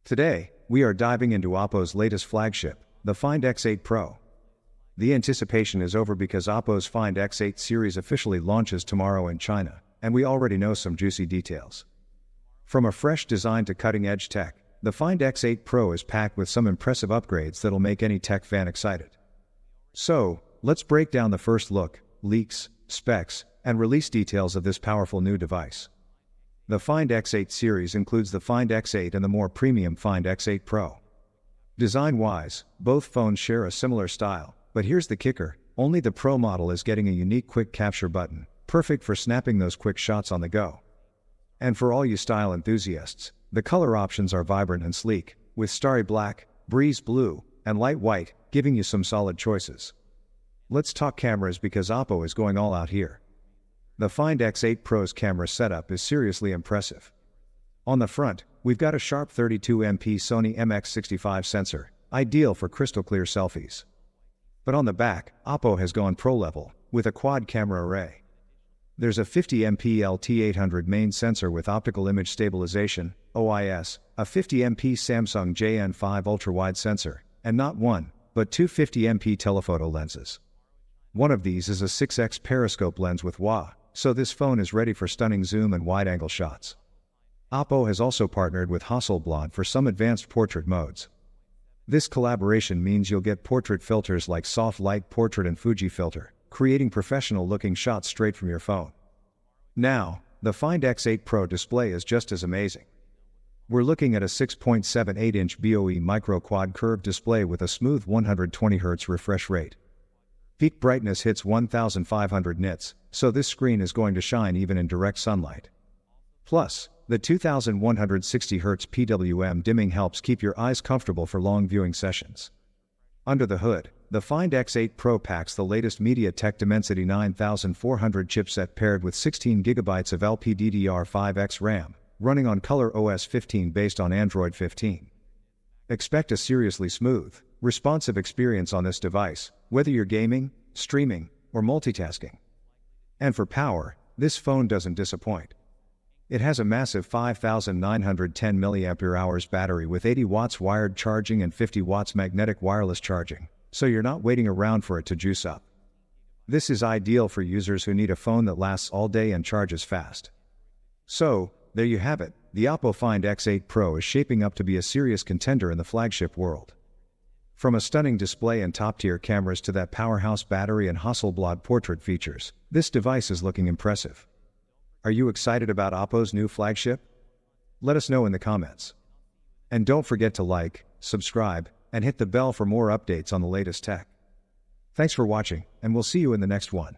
Today, we are diving into OPPO's latest flagship, the Find X8 Pro. The anticipation is over because OPPO's Find X8 series officially launches tomorrow in China, and we already know some juicy details. From a fresh design to cutting-edge tech, the Find X8 Pro is packed with some impressive upgrades that'll make any tech fan excited. So, let's break down the first look, leaks, specs, and release details of this powerful new device. The Find X8 series includes the Find X8 and the more premium Find X8 Pro. Design-wise, both phones share a similar style, but here's the kicker: only the Pro model is getting a unique quick capture button, perfect for snapping those quick shots on the go. And for all you style enthusiasts, the color options are vibrant and sleek, with starry black, breeze blue, and light white, giving you some solid choices. Let's talk cameras because OPPO is going all out here. The Find X8 Pro's camera setup is seriously impressive. On the front, we've got a sharp 32MP Sony MX65 sensor, ideal for crystal clear selfies. But on the back, OPPO has gone pro level, with a quad camera array. There's a 50MP LT800 main sensor with optical image stabilization, OIS, a 50MP Samsung JN5 ultra-wide sensor, and not one, but two 50MP telephoto lenses. One of these is a 6x periscope lens with WA, so this phone is ready for stunning zoom and wide-angle shots. OPPO has also partnered with Hasselblad for some advanced portrait modes. This collaboration means you'll get portrait filters like soft light portrait and Fuji filter, creating professional-looking shots straight from your phone. Now, the Find X8 Pro display is just as amazing. We're looking at a 6.78-inch BOE micro-quad curved display with a smooth 120Hz refresh rate. Peak brightness hits 1500 nits, so this screen is going to shine even in direct sunlight. Plus, the 2160Hz PWM dimming helps keep your eyes comfortable for long viewing sessions. Under the hood, the Find X8 Pro packs the latest MediaTek Dimensity 9400 chipset paired with 16GB of LPDDR5X RAM, running on ColorOS 15 based on Android 15. Expect a seriously smooth, responsive experience on this device, whether you're gaming, streaming, or multitasking. And for power, this phone doesn't disappoint. It has a massive 5910 mAh battery with 80 watts wired charging and 50 watts magnetic wireless charging, so you're not waiting around for it to juice up. This is ideal for users who need a phone that lasts all day and charges fast. So, there you have it, the OPPO Find X8 Pro is shaping up to be a serious contender in the flagship world. From a stunning display and top-tier cameras to that powerhouse battery and Hasselblad portrait features, this device is looking impressive. Are you excited about OPPO's new flagship? Let us know in the comments. And don't forget to like, subscribe, and hit the bell for more updates on the latest tech. Thanks for watching, and we'll see you in the next one.